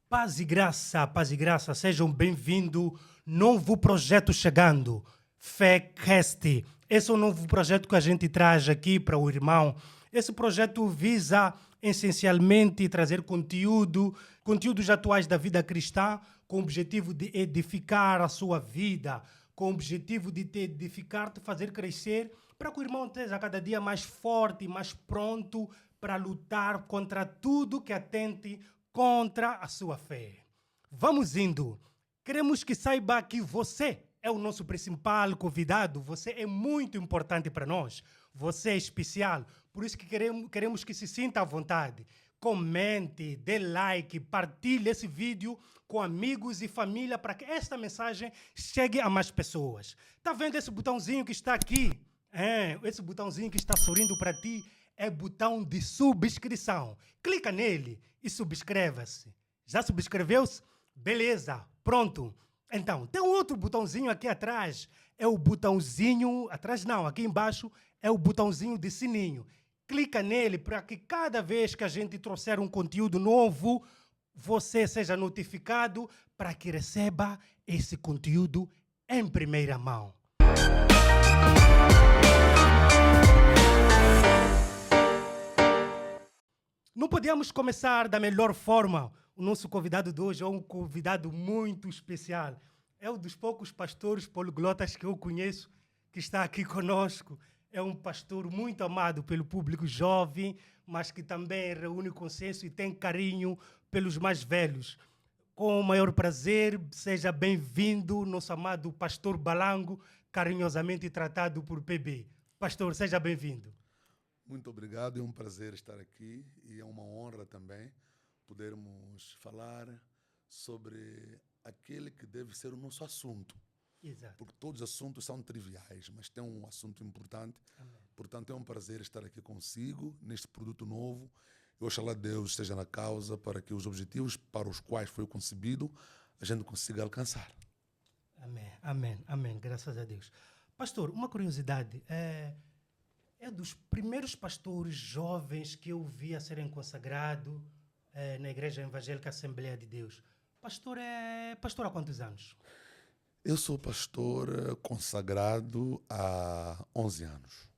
Paz e graça, sejam bem-vindos. Novo projeto chegando, FéCast. Esse é um novo projeto que a gente traz aqui para o irmão. Esse projeto visa essencialmente trazer conteúdos atuais da vida cristã, com o objetivo de edificar a sua vida, com o objetivo de te edificar, te fazer crescer, para que o irmão esteja cada dia mais forte, mais pronto para lutar contra tudo que atente contra a sua fé. Vamos indo. Queremos que saiba que você é o nosso principal convidado. Você é muito importante para nós. Você é especial. Por isso que queremos que se sinta à vontade. Comente, dê like, partilhe esse vídeo com amigos e família para que esta mensagem chegue a mais pessoas. Está vendo esse botãozinho que está aqui? Esse botãozinho que está sorrindo para ti é botão de subscrição. Clica nele e subscreva-se. Já subscreveu-se? Beleza, pronto. Então, tem um outro botãozinho aqui atrás. É o botãozinho... Atrás não, aqui embaixo é o botãozinho de sininho. Clica nele para que cada vez que a gente trouxer um conteúdo novo, você seja notificado para que receba esse conteúdo em primeira mão. Não podíamos começar da melhor forma. O nosso convidado de hoje é um convidado muito especial. É um dos poucos pastores poliglotas que eu conheço que está aqui conosco. É um pastor muito amado pelo público jovem, mas que também reúne consenso e tem carinho pelos mais velhos. Com o maior prazer, seja bem-vindo, nosso amado pastor Balango, carinhosamente tratado por PB. Pastor, seja bem-vindo. Muito obrigado, é um prazer estar aqui e é uma honra também podermos falar sobre aquele que deve ser o nosso assunto. Exato. Porque todos os assuntos são triviais, mas tem um assunto importante. Amém. Portanto, é um prazer estar aqui consigo neste produto novo. E oxalá Deus esteja na causa para que os objetivos para os quais foi concebido a gente consiga alcançar. Amém, amém, amém, graças a Deus. Pastor, uma curiosidade, é dos primeiros pastores jovens que eu vi a serem consagrados na Igreja Evangélica Assembleia de Deus. Pastor há quantos anos? Eu sou pastor consagrado há 11 anos.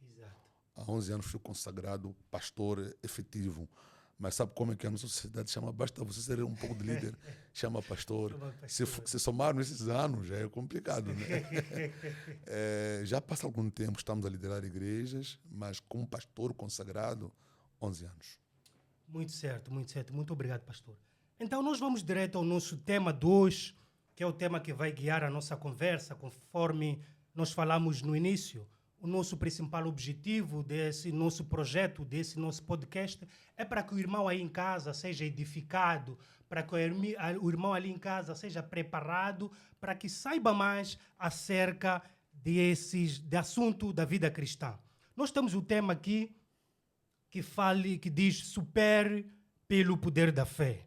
Exato. Há 11 anos fui consagrado pastor efetivo. Mas sabe como é que a nossa sociedade chama? Basta você ser um pouco de líder, chama pastor. Se somar nesses anos, já é complicado, né? Já passa algum tempo, estamos a liderar igrejas, mas como pastor consagrado, 11 anos. Muito certo, muito certo. Muito obrigado, pastor. Então, nós vamos direto ao nosso tema de hoje, que é o tema que vai guiar a nossa conversa, conforme nós falamos no início. O nosso principal objetivo desse nosso projeto, desse nosso podcast, é para que o irmão aí em casa seja edificado, para que o irmão ali em casa seja preparado, para que saiba mais acerca de assunto da vida cristã. Nós temos um tema aqui que diz supere pelo poder da fé.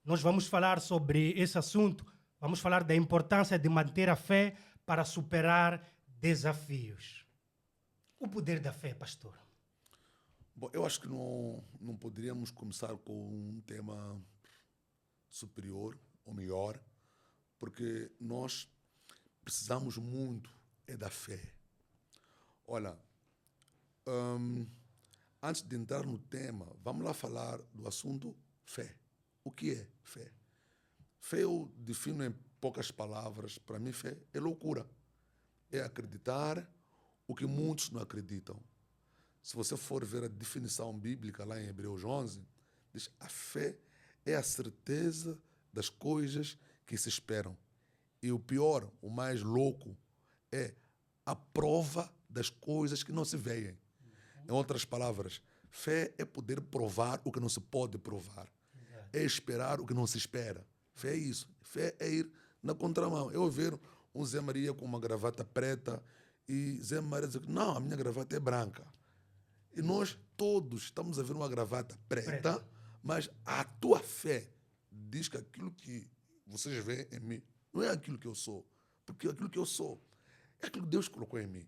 Nós vamos falar sobre esse assunto, vamos falar da importância de manter a fé para superar desafios. O poder da fé, pastor. Bom, eu acho que não poderíamos começar com um tema superior ou melhor, porque nós precisamos muito da fé. Olha, antes de entrar no tema, vamos lá falar do assunto fé. O que é fé? Fé eu defino em poucas palavras. Para mim, fé é loucura. É acreditar o que muitos não acreditam. Se você for ver a definição bíblica lá em Hebreus 11, diz: a fé é a certeza das coisas que se esperam. E o pior, o mais louco, é a prova das coisas que não se veem. Em outras palavras, fé é poder provar o que não se pode provar. É esperar o que não se espera. Fé é isso. Fé é ir na contramão. Eu ver um Zé Maria com uma gravata preta e Zé Maria diz: não, a minha gravata é branca. E nós todos estamos a ver uma gravata preta, mas a tua fé diz que aquilo que vocês veem em mim não é aquilo que eu sou. Porque aquilo que eu sou é aquilo que Deus colocou em mim.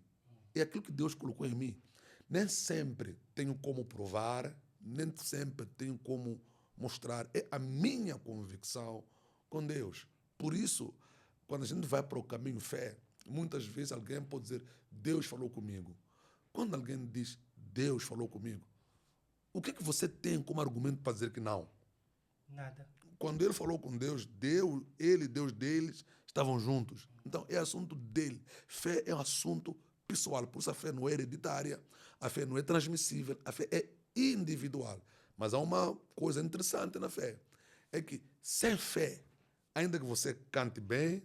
É aquilo que Deus colocou em mim. Nem sempre tenho como provar, nem sempre tenho como mostrar, é a minha convicção com Deus. Por isso, quando a gente vai para o caminho fé, muitas vezes alguém pode dizer, Deus falou comigo. Quando alguém diz, Deus falou comigo, o que é que você tem como argumento para dizer que não? Nada. Quando ele falou com Deus, ele e Deus deles estavam juntos. Então, é assunto dele. Fé é um assunto pessoal. Por isso, a fé não é hereditária, a fé não é transmissível, a fé é individual. Mas há uma coisa interessante na fé. É que, sem fé, ainda que você cante bem,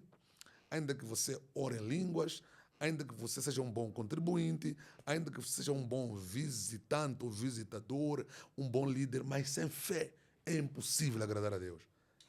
ainda que você ore em línguas, ainda que você seja um bom contribuinte, ainda que você seja um bom visitante ou visitador, um bom líder, mas sem fé é impossível agradar a Deus.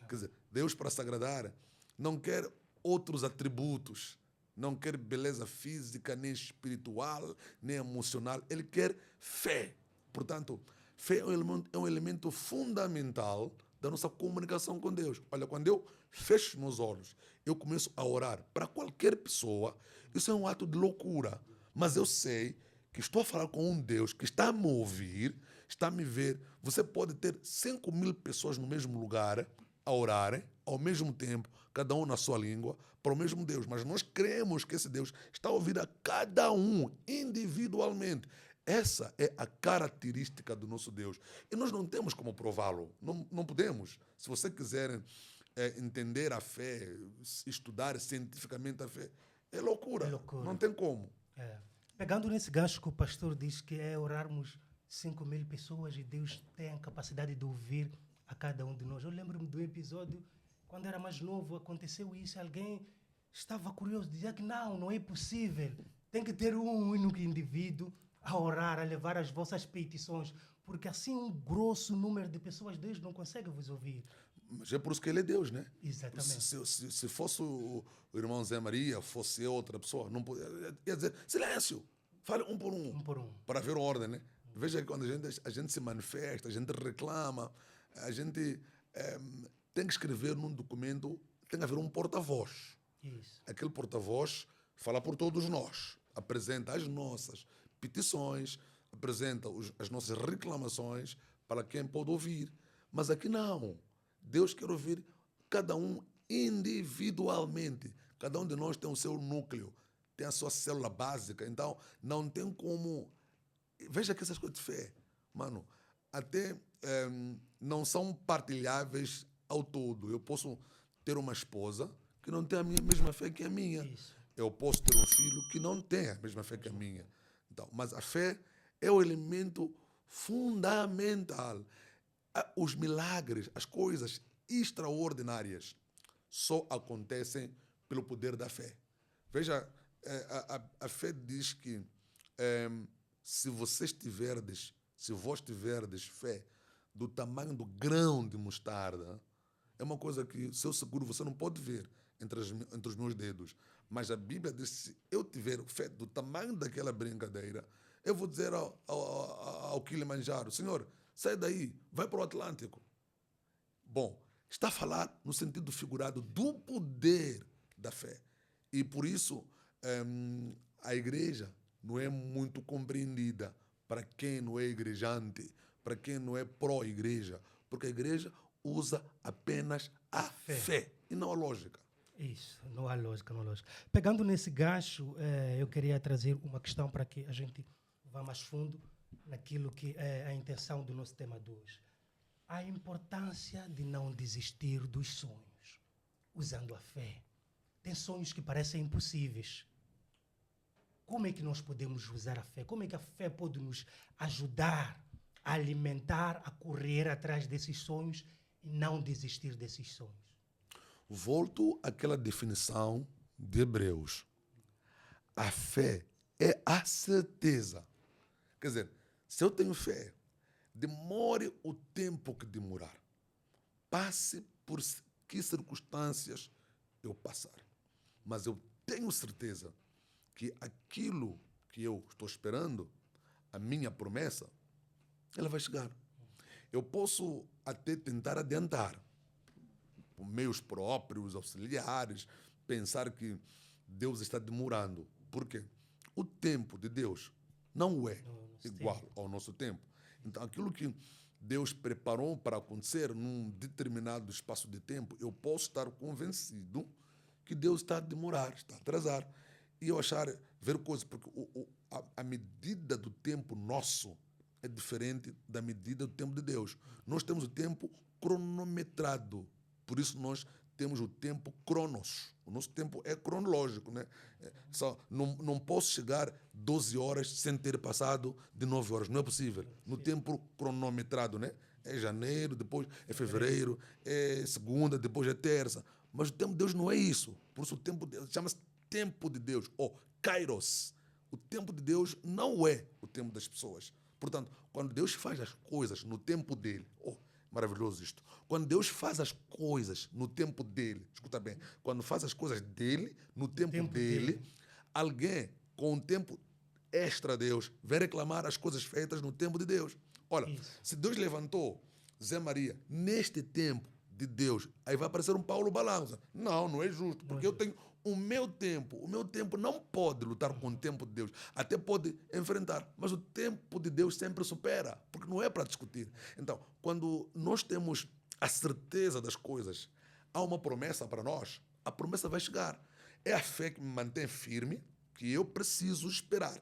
Quer dizer, Deus, para se agradar, não quer outros atributos, não quer beleza física, nem espiritual, nem emocional. Ele quer fé. Portanto, fé é um elemento fundamental da nossa comunicação com Deus. Olha, quando eu fecho meus olhos, eu começo a orar para qualquer pessoa, isso é um ato de loucura. Mas eu sei que estou a falar com um Deus que está a me ouvir, está a me ver. Você pode ter 5.000 pessoas no mesmo lugar a orarem, ao mesmo tempo, cada um na sua língua, para o mesmo Deus. Mas nós cremos que esse Deus está a ouvir a cada um individualmente. Essa é a característica do nosso Deus. E nós não temos como prová-lo. Não podemos. Se você quiser entender a fé, estudar cientificamente a fé, é loucura. É loucura. Não tem como. É. Pegando nesse gancho que o pastor diz que é orarmos 5.000 pessoas e Deus tem a capacidade de ouvir a cada um de nós. Eu lembro-me do episódio, quando era mais novo, aconteceu isso, alguém estava curioso, dizia que não é possível. Tem que ter um único indivíduo a orar, a levar as vossas petições, porque assim um grosso número de pessoas, Deus não consegue vos ouvir. Mas é por isso que ele é Deus, né? Exatamente. Se fosse o irmão Zé Maria, fosse outra pessoa, não podia, ia dizer, silêncio, fale um por um. Um por um. Para haver ordem, né? Veja que quando a gente se manifesta, a gente reclama, a gente tem que escrever num documento, tem que haver um porta-voz. Isso. Aquele porta-voz fala por todos nós, apresenta as nossas petições, apresenta as nossas reclamações para quem pode ouvir. Mas aqui não. Deus quer ouvir cada um individualmente. Cada um de nós tem o seu núcleo, tem a sua célula básica. Então, não tem como... Veja que essas coisas de fé, mano, até não são partilháveis ao todo. Eu posso ter uma esposa que não tem a mesma fé que a minha. Isso. Eu posso ter um filho que não tem a mesma fé que a minha. Então, mas a fé é o elemento fundamental. Os milagres, as coisas extraordinárias só acontecem pelo poder da fé. Veja, a fé diz que se vós tiverdes fé do tamanho do grão de mostarda, é uma coisa que, se eu seguro, você não pode ver entre os meus dedos. Mas a Bíblia diz que se eu tiver fé do tamanho daquela brincadeira, eu vou dizer ao Kilimanjaro, Senhor, sai daí, vai para o Atlântico. Bom, está a falar no sentido figurado do poder da fé. E por isso a igreja não é muito compreendida para quem não é igrejante, para quem não é pró-igreja, porque a igreja usa apenas a fé e não a lógica. Isso, não há lógica, não há lógica. Pegando nesse gancho, eu queria trazer uma questão para que a gente vá mais fundo naquilo que é a intenção do nosso tema de hoje. A importância de não desistir dos sonhos, usando a fé. Tem sonhos que parecem impossíveis. Como é que nós podemos usar a fé? Como é que a fé pode nos ajudar a alimentar, a correr atrás desses sonhos e não desistir desses sonhos? Volto àquela definição de Hebreus. A fé é a certeza. Quer dizer, se eu tenho fé, demore o tempo que demorar, passe por que circunstâncias eu passar, mas eu tenho certeza que aquilo que eu estou esperando, a minha promessa, ela vai chegar. Eu posso até tentar adiantar, por meios próprios, auxiliares, pensar que Deus está demorando. Por quê? O tempo de Deus não é igual ao nosso tempo. Então, aquilo que Deus preparou para acontecer num determinado espaço de tempo, eu posso estar convencido que Deus está a demorar, está a atrasar. E eu ver coisas, porque a medida do tempo nosso é diferente da medida do tempo de Deus. Nós temos o tempo cronometrado, por isso nós temos o tempo cronos. O nosso tempo é cronológico, né? Não posso chegar 12 horas sem ter passado de 9 horas. Não é possível. No tempo cronometrado, né? É janeiro, depois é fevereiro, é segunda, depois é terça. Mas o tempo de Deus não é isso. Por isso o tempo de Deus chama-se tempo de Deus, ou kairos. O tempo de Deus não é o tempo das pessoas. Portanto, quando Deus faz as coisas no tempo dele, maravilhoso isto. Quando Deus faz as coisas no tempo dele, escuta bem, quando faz as coisas dele, no tempo dele, alguém com um tempo extra Deus vem reclamar as coisas feitas no tempo de Deus. Olha, se Deus levantou Zé Maria neste tempo de Deus, aí vai aparecer um Paulo Balança. Não é justo, porque eu tenho o meu tempo não pode lutar com o tempo de Deus, até pode enfrentar, mas o tempo de Deus sempre supera, porque não é para discutir. Então, quando nós temos a certeza das coisas, há uma promessa para nós, a promessa vai chegar. É a fé que me mantém firme, que eu preciso esperar.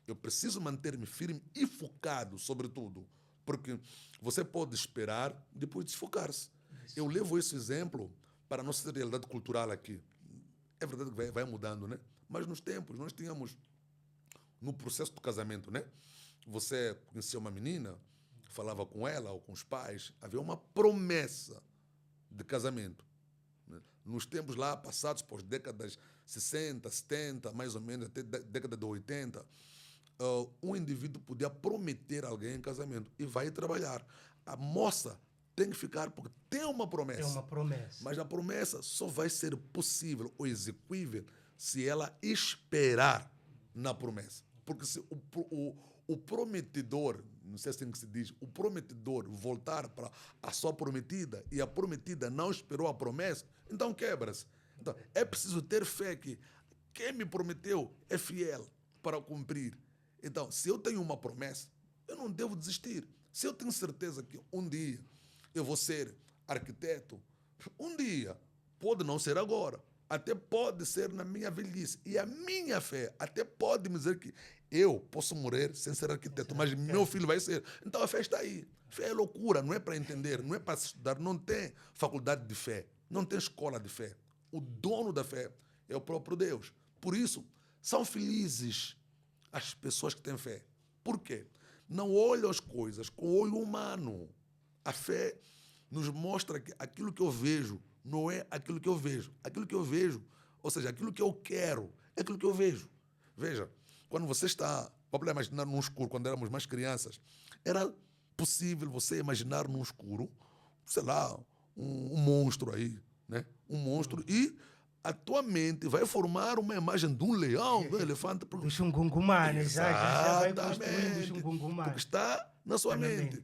Eu preciso manter-me firme e focado, sobretudo, porque você pode esperar e depois desfocar-se. Eu levo esse exemplo para a nossa realidade cultural aqui. É verdade que vai mudando, né? Mas nos tempos, nós tínhamos, no processo do casamento, né? Você conhecia uma menina, falava com ela ou com os pais, havia uma promessa de casamento. Né? Nos tempos lá passados, por décadas 60, 70, mais ou menos, até década de 80, um indivíduo podia prometer alguém em casamento e vai trabalhar. A moça tem que ficar porque tem uma promessa. É uma promessa. Mas a promessa só vai ser possível ou execuível se ela esperar na promessa. Porque se o prometedor, não sei se assim que se diz, o prometedor voltar para a sua prometida e a prometida não esperou a promessa, então quebra-se. Então, é preciso ter fé que quem me prometeu é fiel para cumprir. Então, se eu tenho uma promessa, eu não devo desistir. Se eu tenho certeza que um dia eu vou ser arquiteto, um dia, pode não ser agora, até pode ser na minha velhice. E a minha fé até pode me dizer que eu posso morrer sem ser arquiteto, mas meu filho vai ser. Então a fé está aí. Fé é loucura, não é para entender, não é para estudar, não tem faculdade de fé, não tem escola de fé. O dono da fé é o próprio Deus. Por isso, são felizes as pessoas que têm fé. Por quê? Não olham as coisas com o olho humano. A fé nos mostra que aquilo que eu vejo não é aquilo que eu vejo. Aquilo que eu vejo, ou seja, aquilo que eu quero, é aquilo que eu vejo. Veja, quando você está, vamos imaginar num escuro, quando éramos mais crianças, era possível você imaginar num escuro, sei lá, um monstro aí, né? Um monstro, e a tua mente vai formar uma imagem de um leão, de um elefante. Do Xungungumane, já vai construindo o Xungungumane. Porque está na sua mente.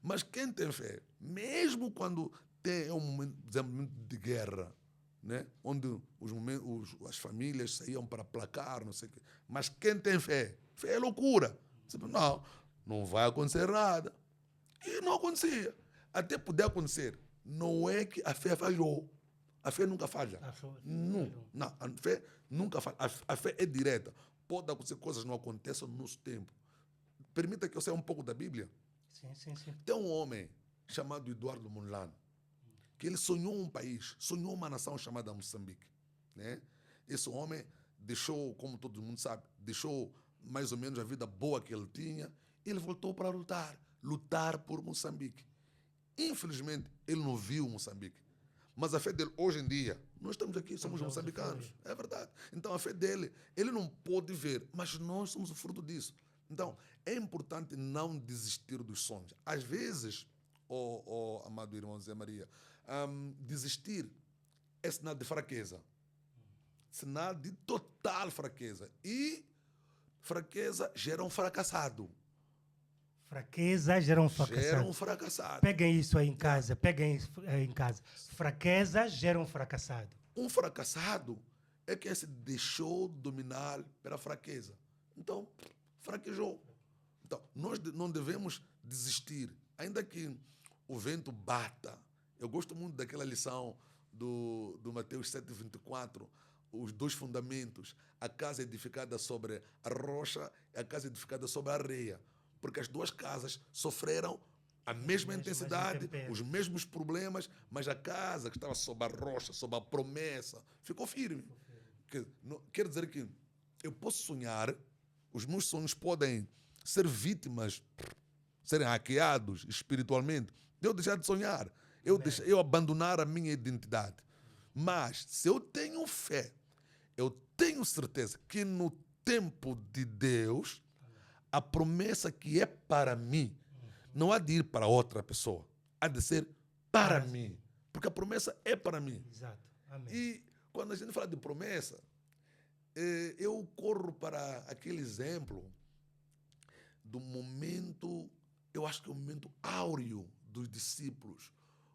Mas quem tem fé, mesmo quando tem um momento de guerra, né? Onde as famílias saíam para placar, não sei o quê, mas quem tem fé é loucura. Não vai acontecer nada. E não acontecia. Até poder acontecer. Não é que a fé falhou. A fé nunca falha. Não, a fé nunca falha. A fé é direta. Pode acontecer coisas que não acontecem no nosso tempo. Permita que eu saia um pouco da Bíblia. Sim. Tem um homem chamado Eduardo Mondlane, que ele sonhou um país, sonhou uma nação chamada Moçambique. Né? Esse homem deixou, como todo mundo sabe, deixou mais ou menos a vida boa que ele tinha, e ele voltou para lutar por Moçambique. Infelizmente, ele não viu Moçambique. Mas a fé dele, hoje em dia, nós estamos aqui, somos moçambicanos. É verdade. Então, a fé dele, ele não pôde ver, mas nós somos o fruto disso. Então, é importante não desistir dos sonhos. Às vezes, amado irmão Zé Maria, desistir é sinal de fraqueza. Sinal de total fraqueza. E fraqueza gera um fracassado. Fraqueza gera um fracassado. Gera um fracassado. Peguem isso aí em casa, Fraqueza gera um fracassado. Um fracassado é quem se deixou dominar pela fraqueza. Então, fraquejou. Então, nós não devemos desistir. ainda que o vento bata. Eu gosto muito daquela lição do Mateus 7:24, os dois fundamentos, a casa edificada sobre a rocha e a casa edificada sobre a areia. Porque as duas casas sofreram a mesma intensidade, os mesmos problemas, mas a casa que estava sob a rocha, sob a promessa, ficou firme. Quer dizer que eu posso sonhar, os meus sonhos podem ser vítimas, serem hackeados espiritualmente, de eu deixar de sonhar, eu abandonar a minha identidade. Mas, se eu tenho fé, eu tenho certeza que no tempo de Deus, a promessa que é para mim, não há de ir para outra pessoa, há de ser para mim. Porque a promessa é para mim. Exato. Amém. E quando a gente fala de promessa, eu corro para aquele exemplo do momento, eu acho que é o momento áureo dos discípulos,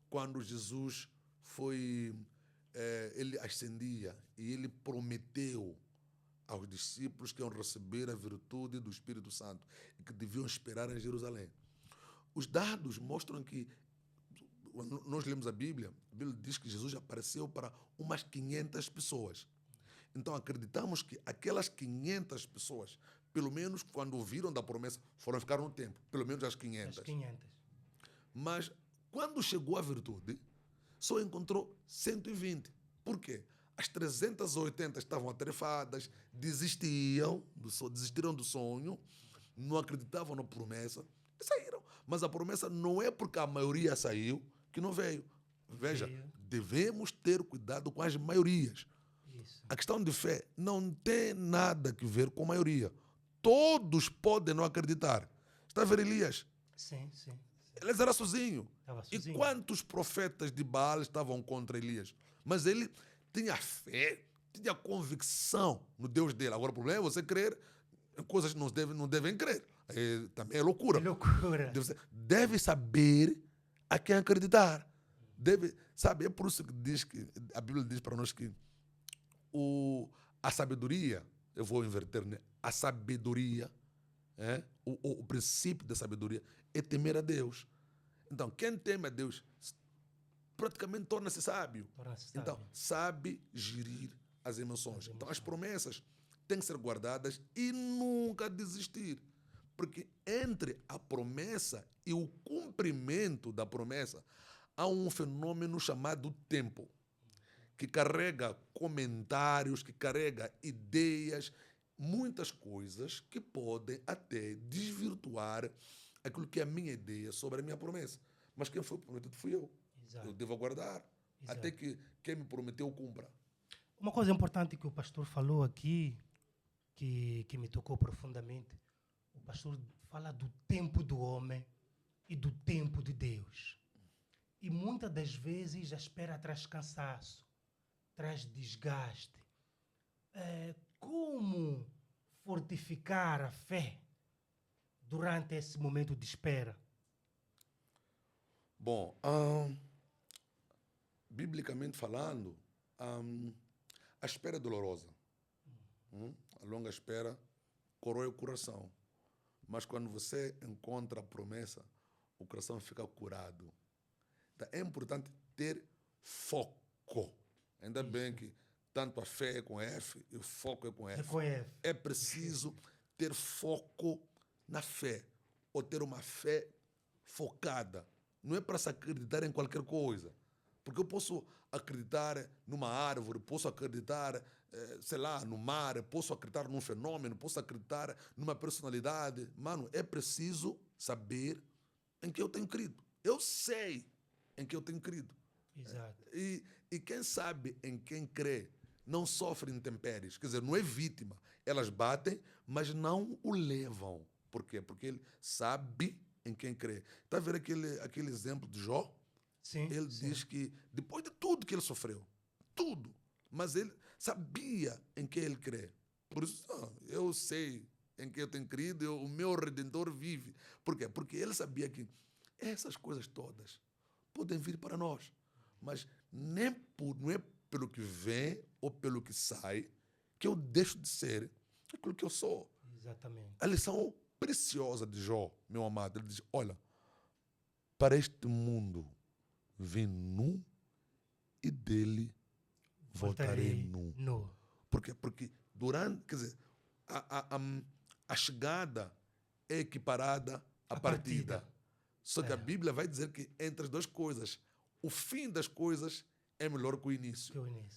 quando Jesus ele ascendia e ele prometeu aos discípulos que iam receber a virtude do Espírito Santo e que deviam esperar em Jerusalém. Os dados mostram que, quando nós lemos a Bíblia diz que Jesus apareceu para umas 500 pessoas. Então acreditamos que aquelas 500 pessoas, pelo menos quando ouviram da promessa, foram ficar um tempo, pelo menos as 500. As 500. Mas quando chegou a virtude, só encontrou 120. Por quê? As 380 estavam atarefadas, desistiram do sonho, não acreditavam na promessa e saíram. Mas a promessa não é porque a maioria saiu que não veio. Veja, devemos ter cuidado com as maiorias. Isso. A questão de fé não tem nada a ver com a maioria. Todos podem não acreditar. Está a ver Elias? Sim. Ele era sozinho. Estava E sozinho. quantos profetas de Baal estavam contra Elias? Mas ele tinha fé, tinha convicção no Deus dele. Agora o problema é você crer em coisas que não devem crer. Também é loucura. Que loucura. Deve saber a quem acreditar. É por isso que a Bíblia diz para nós que a sabedoria, eu vou inverter, né? A sabedoria, o princípio da sabedoria é temer a Deus. Então, quem teme a Deus praticamente torna-se sábio. Então, sabe gerir as emoções. Então, as promessas têm que ser guardadas e nunca desistir. Porque entre a promessa e o cumprimento da promessa, há um fenômeno chamado tempo, que carrega comentários, que carrega ideias, muitas coisas que podem até desvirtuar aquilo que é a minha ideia sobre a minha promessa. Mas quem foi prometido fui eu. Exato. Eu devo aguardar até que quem me prometeu cumpra. Uma coisa importante que o pastor falou aqui, que me tocou profundamente, o pastor fala do tempo do homem e do tempo de Deus. E muitas das vezes a espera traz cansaço, traz desgaste. Como fortificar a fé durante esse momento de espera? Bom, biblicamente falando, a espera é dolorosa. A longa espera corrói o coração. Mas quando você encontra a promessa, o coração fica curado. Então, é importante ter foco. Ainda bem que tanto a fé é com F e o foco é com F. É preciso ter foco na fé, ou ter uma fé focada. Não é para se acreditar em qualquer coisa. Porque eu posso acreditar numa árvore, posso acreditar, no mar, posso acreditar num fenômeno, posso acreditar numa personalidade. Mano, é preciso saber em que eu tenho crido. Eu sei em que eu tenho crido. Exato. E quem sabe em quem crê não sofre intempéries. Quer dizer, não é vítima. Elas batem, mas não o levam. Por quê? Porque ele sabe em quem crê. Está a ver aquele exemplo de Jó? Sim, ele diz que depois de tudo que ele sofreu, tudo, mas ele sabia em que ele crê. Por isso, eu sei em que eu tenho crido, o meu Redentor vive. Por quê? Porque ele sabia que essas coisas todas podem vir para nós, mas não é pelo que vem ou pelo que sai que eu deixo de ser aquilo que eu sou. Exatamente. A lição preciosa de Jó, meu amado, ele diz, olha, para este mundo vim nu e dele voltarei nu. Por quê? Porque durante, quer dizer, a chegada é equiparada à partida. Só que a Bíblia vai dizer que entre as duas coisas, o fim das coisas é melhor que o início.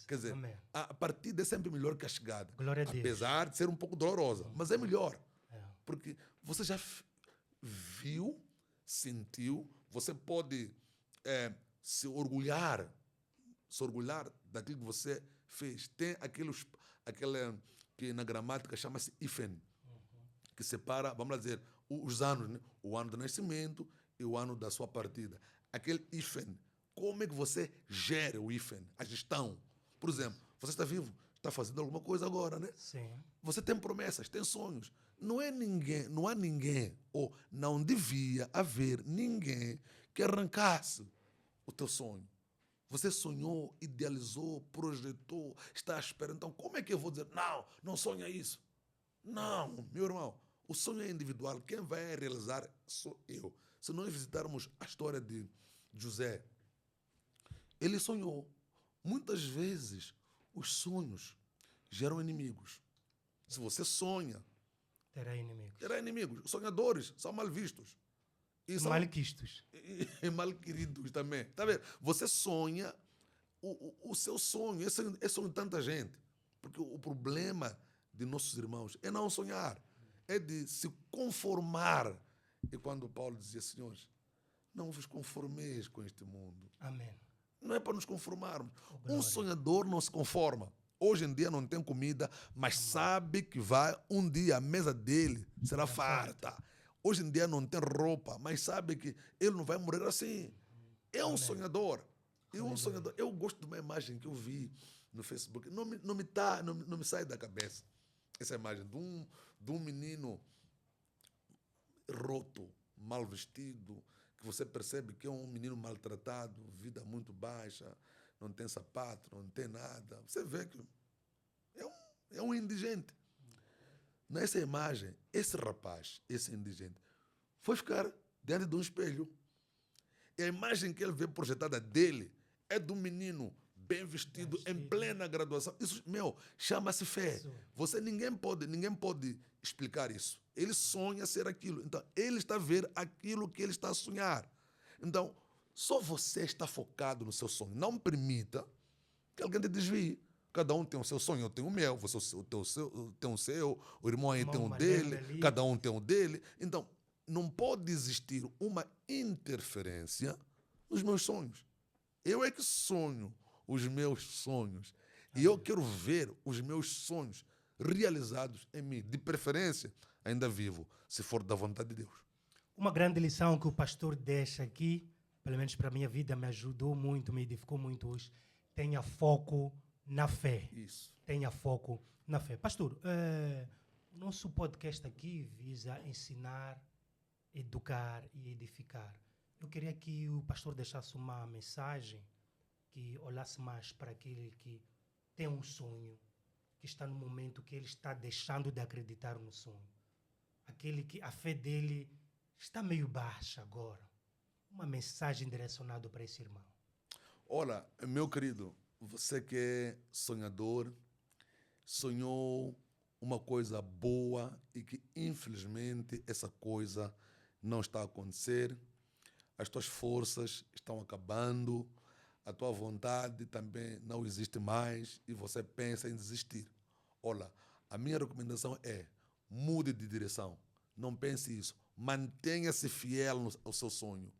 Quer dizer, Amém. a partida é sempre melhor que a chegada. Glória a Deus. Apesar de ser um pouco dolorosa, mas é melhor. Porque você já viu, sentiu, você pode se orgulhar daquilo que você fez. Tem aquele que na gramática chama-se hífen, que separa, vamos lá dizer, os anos, né? O ano do nascimento e o ano da sua partida. Aquele hífen, como é que você gera o hífen, a gestão? Por exemplo, você está vivo, está fazendo alguma coisa agora, né? Sim. Você tem promessas, tem sonhos. Não há ninguém, ou não devia haver ninguém que arrancasse o teu sonho. Você sonhou, idealizou, projetou, está à espera. Então, como é que eu vou dizer, não sonha isso? Não, meu irmão, o sonho é individual. Quem vai realizar sou eu. Se nós visitarmos a história de José, ele sonhou. Muitas vezes, os sonhos geram inimigos. Se você sonha, terá inimigos. Os sonhadores são mal vistos. Malquistos. E mal queridos também. Tá vendo? Você sonha, o seu sonho, é sonho de tanta gente. Porque o problema de nossos irmãos é não sonhar, é de se conformar. E quando Paulo dizia, senhores, não vos conformeis com este mundo. Amém. Não é para nos conformarmos. Um sonhador não se conforma. Hoje em dia não tem comida, mas sabe que um dia a mesa dele será farta. Hoje em dia não tem roupa, mas sabe que ele não vai morrer assim. É um sonhador. Eu gosto de uma imagem que eu vi no Facebook. Não me sai da cabeça essa imagem de um menino roto, mal vestido, que você percebe que é um menino maltratado, vida muito baixa, não tem sapato, não tem nada. Você vê que é um indigente. Nessa imagem, esse rapaz, esse indigente, foi ficar diante de um espelho. E a imagem que ele vê projetada dele é de um menino bem vestido, em plena graduação. Isso, chama-se fé. Ninguém pode explicar isso. Ele sonha ser aquilo. Então, ele está a ver aquilo que ele está a sonhar. Então, só você está focado no seu sonho. Não permita que alguém te desvie. Cada um tem o seu sonho, eu tenho o meu, você tem o seu, o irmão aí tem o dele, cada um tem o dele. Então, não pode existir uma interferência nos meus sonhos. Eu é que sonho os meus sonhos. E eu quero ver os meus sonhos realizados em mim. De preferência, ainda vivo, se for da vontade de Deus. Uma grande lição que o pastor deixa aqui, pelo menos para a minha vida, me ajudou muito, me edificou muito hoje. Tenha foco na fé. Isso. Tenha foco na fé. Pastor, nosso podcast aqui visa ensinar, educar e edificar. Eu queria que o pastor deixasse uma mensagem que olhasse mais para aquele que tem um sonho, que está no momento que ele está deixando de acreditar no sonho. Aquele que a fé dele está meio baixa agora. Uma mensagem direcionada para esse irmão. Olha, meu querido, você que é sonhador, sonhou uma coisa boa e que, infelizmente, essa coisa não está a acontecer. As tuas forças estão acabando, a tua vontade também não existe mais e você pensa em desistir. Olha, a minha recomendação é mude de direção. Não pense isso. Mantenha-se fiel ao seu sonho.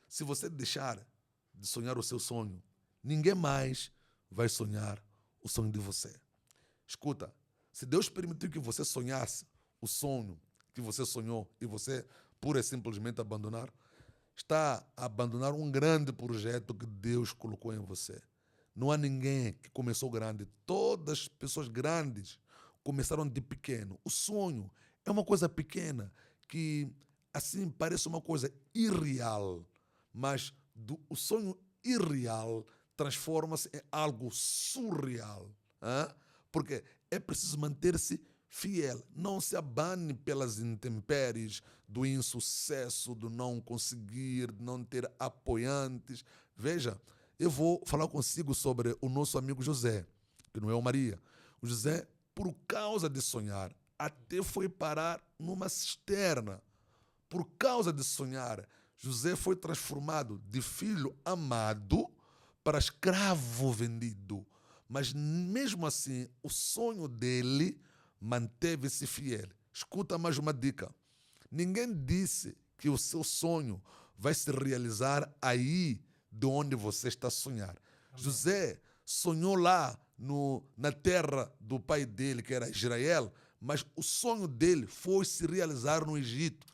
Se você deixar de sonhar o seu sonho, ninguém mais vai sonhar o sonho de você. Escuta, se Deus permitiu que você sonhasse o sonho que você sonhou e você pura e simplesmente abandonar, está a abandonar um grande projeto que Deus colocou em você. Não há ninguém que começou grande. Todas as pessoas grandes começaram de pequeno. O sonho é uma coisa pequena que, assim, parece uma coisa irreal, mas o sonho irreal transforma-se em algo surreal. Porque é preciso manter-se fiel. Não se abane pelas intempéries do insucesso, do não conseguir, de não ter apoiantes. Veja, eu vou falar consigo sobre o nosso amigo José, que não é o Maria. O José, por causa de sonhar, até foi parar numa cisterna. Por causa de sonhar, José foi transformado de filho amado para escravo vendido. Mas mesmo assim, o sonho dele manteve-se fiel. Escuta mais uma dica. Ninguém disse que o seu sonho vai se realizar aí de onde você está a sonhar. Amém. José sonhou lá na terra do pai dele, que era Israel, mas o sonho dele foi se realizar no Egito,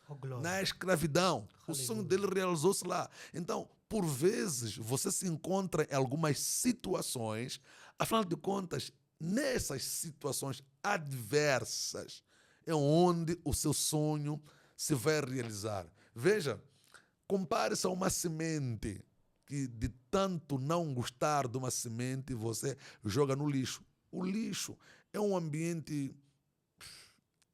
na escravidão. O sonho dele realizou-se lá. Então, por vezes, você se encontra em algumas situações, afinal de contas, nessas situações adversas é onde o seu sonho se vai realizar. Veja, compare-se a uma semente que de tanto não gostar de uma semente, você joga no lixo. O lixo é um ambiente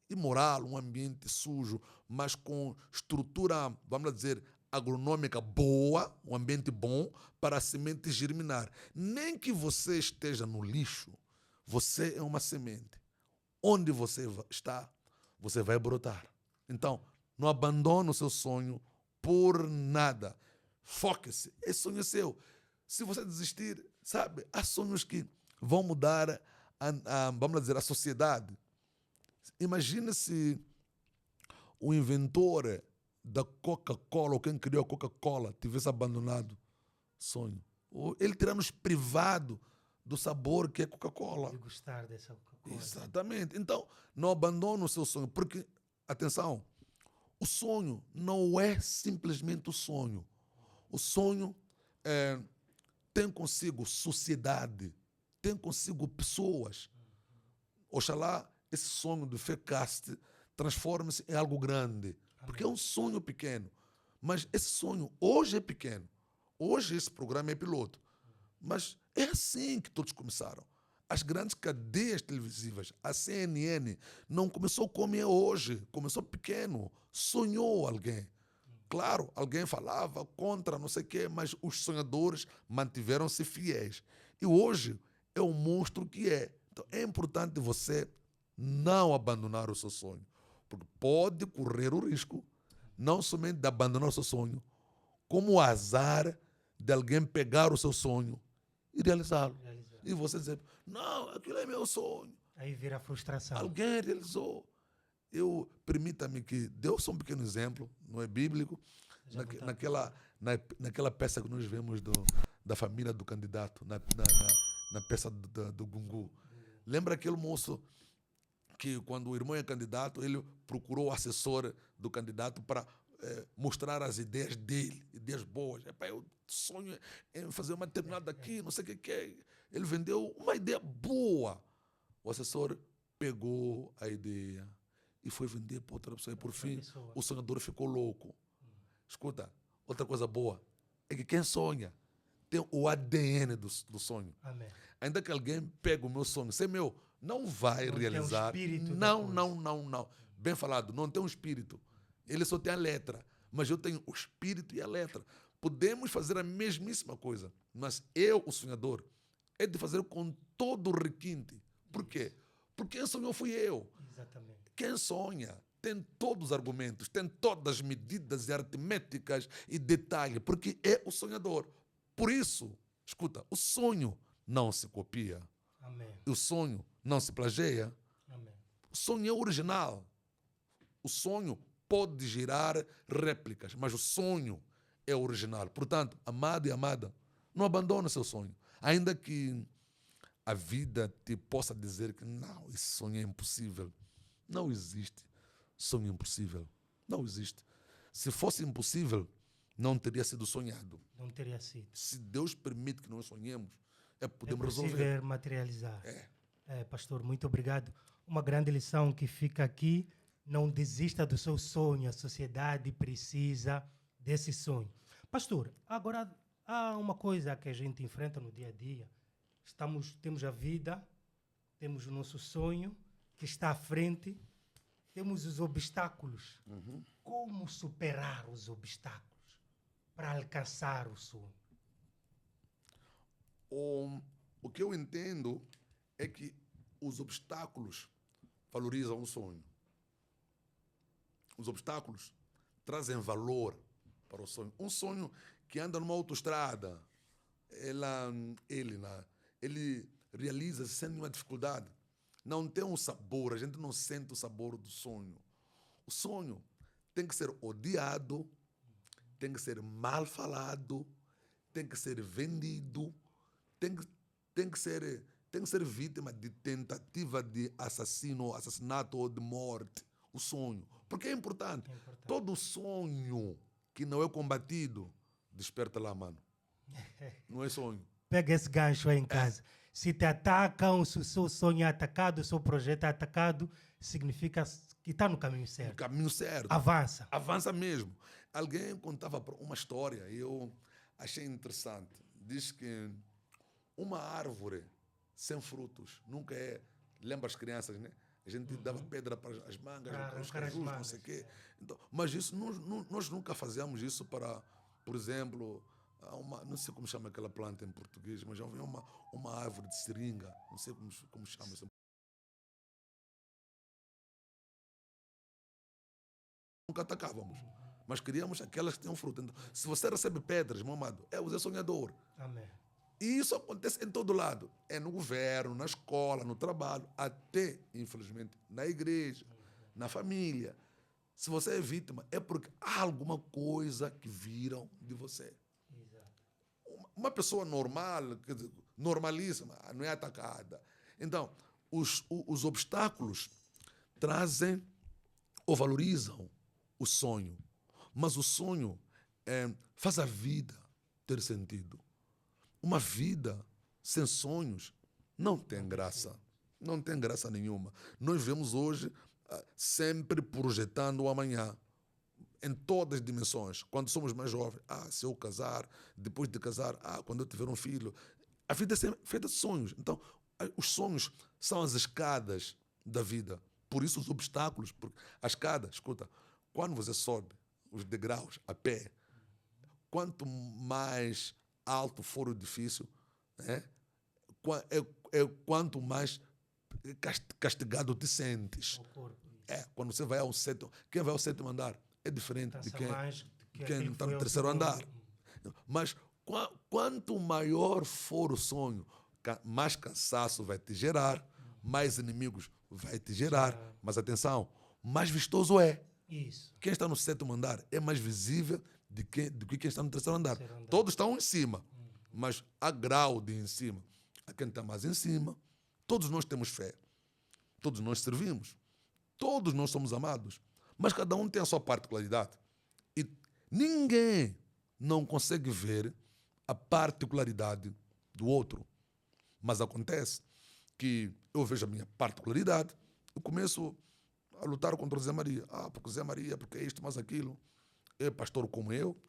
imoral, um ambiente sujo, mas com estrutura, vamos dizer, agronômica boa, um ambiente bom para a semente germinar. Nem que você esteja no lixo, você é uma semente. Onde você está, você vai brotar. Então, não abandone o seu sonho por nada. Foque-se. Esse sonho é seu. Se você desistir, sabe, há sonhos que vão mudar, vamos dizer, a sociedade. Imagina se o inventor da Coca-Cola, ou quem criou a Coca-Cola, tivesse abandonado o sonho. Ele teria nos privado do sabor que é Coca-Cola. De gostar dessa Coca-Cola. Exatamente. Então, não abandone o seu sonho, porque, atenção, o sonho não é simplesmente o sonho. O sonho tem consigo sociedade, tem consigo pessoas. Oxalá esse sonho do FECAST transforme-se em algo grande. Amém. Porque é um sonho pequeno. Mas esse sonho hoje é pequeno. Hoje esse programa é piloto. Mas é assim que todos começaram. As grandes cadeias televisivas, a CNN, não começou como é hoje. Começou pequeno. Sonhou alguém. Claro, alguém falava contra não sei o quê, mas os sonhadores mantiveram-se fiéis. E hoje é o monstro que é. Então é importante você não abandonar o seu sonho. Porque pode correr o risco, não somente de abandonar o seu sonho, como o azar de alguém pegar o seu sonho e realizá-lo. E você dizer, não, aquilo é meu sonho. Aí vira frustração. Alguém realizou. Permita-me que deu só um pequeno exemplo, não é bíblico, naquela peça que nós vemos da família do candidato, na peça do Gungu. Lembra aquele moço que, quando o irmão é candidato, ele procurou o assessor do candidato para mostrar as ideias dele, ideias boas. Eu sonho em fazer uma determinada aqui, não sei o que é. Ele vendeu uma ideia boa. O assessor pegou a ideia e foi vender para outra pessoa. E, por fim, o sonhador ficou louco. Escuta, outra coisa boa é que quem sonha tem o ADN do sonho. Amém. Ainda que alguém pegue o meu sonho, se é meu, não vai realizar. Não. Bem falado, não tem um espírito. Ele só tem a letra. Mas eu tenho o espírito e a letra. Podemos fazer a mesmíssima coisa. Mas eu, o sonhador, é de fazer com todo o requinte. Por quê? Porque quem sonhou fui eu. Exatamente. Quem sonha tem todos os argumentos, tem todas as medidas aritméticas e detalhes, porque é o sonhador. Por isso, escuta, o sonho não se copia. Amém. O sonho não se plageia. Amém. O sonho é original. O sonho pode gerar réplicas, mas o sonho é original. Portanto, amado e amada, não abandone seu sonho. Ainda que a vida te possa dizer que não, esse sonho é impossível. Não existe sonho impossível. Não existe. Se fosse impossível, não teria sido sonhado. Não teria sido. Se Deus permite que nós sonhemos, podemos resolver. É materializar. É. Pastor, muito obrigado. Uma grande lição que fica aqui. Não desista do seu sonho. A sociedade precisa desse sonho. Pastor, agora há uma coisa que a gente enfrenta no dia a dia. Temos a vida, temos o nosso sonho que está à frente, temos os obstáculos. Como superar os obstáculos para alcançar o sonho? O que eu entendo é que os obstáculos valorizam o sonho. Os obstáculos trazem valor para o sonho. Um sonho que anda numa autoestrada, ele realiza-se sem nenhuma dificuldade. Não tem um sabor, a gente não sente o sabor do sonho. O sonho tem que ser odiado, tem que ser mal falado, tem que ser vendido, tem que ser vítima de tentativa de assassinato ou de morte. O sonho. Porque é importante. Todo sonho que não é combatido, desperta lá, mano. Não é sonho. Pega esse gancho aí em casa. Se te atacam, se o seu sonho é atacado, o seu projeto é atacado, significa que está no caminho certo. No caminho certo. Avança. Avança mesmo. Alguém contava uma história e eu achei interessante. Diz que uma árvore sem frutos nunca é... Lembra as crianças, né? A gente dava pedra para as mangas, para os cajus, não sei o quê. Então, mas isso, nós nunca fazíamos isso para, por exemplo... não sei como chama aquela planta em português, mas já havia uma árvore de seringa, não sei como chama isso. Nunca atacávamos, mas queríamos aquelas que tinham fruto. Então, se você recebe pedras, meu amado, você é sonhador. Amém. E isso acontece em todo lado. É no governo, na escola, no trabalho, até, infelizmente, na igreja, na família. Se você é vítima, é porque há alguma coisa que viram de você. Uma pessoa normal, quer dizer, normalíssima, não é atacada. Então, os obstáculos trazem ou valorizam o sonho. Mas o sonho faz a vida ter sentido. Uma vida sem sonhos não tem graça. Não tem graça nenhuma. Nós vemos hoje sempre projetando o amanhã. Em todas as dimensões. Quando somos mais jovens, se eu casar, depois de casar, quando eu tiver um filho. A vida é feita de sonhos. Então, os sonhos são as escadas da vida. Por isso, os obstáculos. Porque a escada, escuta, quando você sobe os degraus a pé, quanto mais alto for o edifício, quanto mais castigado te sentes. Quando você vai ao sétimo... Quem vai ao sétimo andar é diferente de quem está no terceiro andar. Mas quanto maior for o sonho, mais cansaço vai te gerar, mais inimigos vai te gerar. Mas atenção, mais vistoso é. Isso. Quem está no sétimo andar é mais visível do que quem está no terceiro andar. Todos estão em cima, mas há grau de em cima. A quem está mais em cima, todos nós temos fé. Todos nós servimos. Todos nós somos amados. Mas cada um tem a sua particularidade. E ninguém não consegue ver a particularidade do outro. Mas acontece que eu vejo a minha particularidade e começo a lutar contra o Zé Maria. Porque o Zé Maria, porque é isto, mas aquilo. É pastor como eu,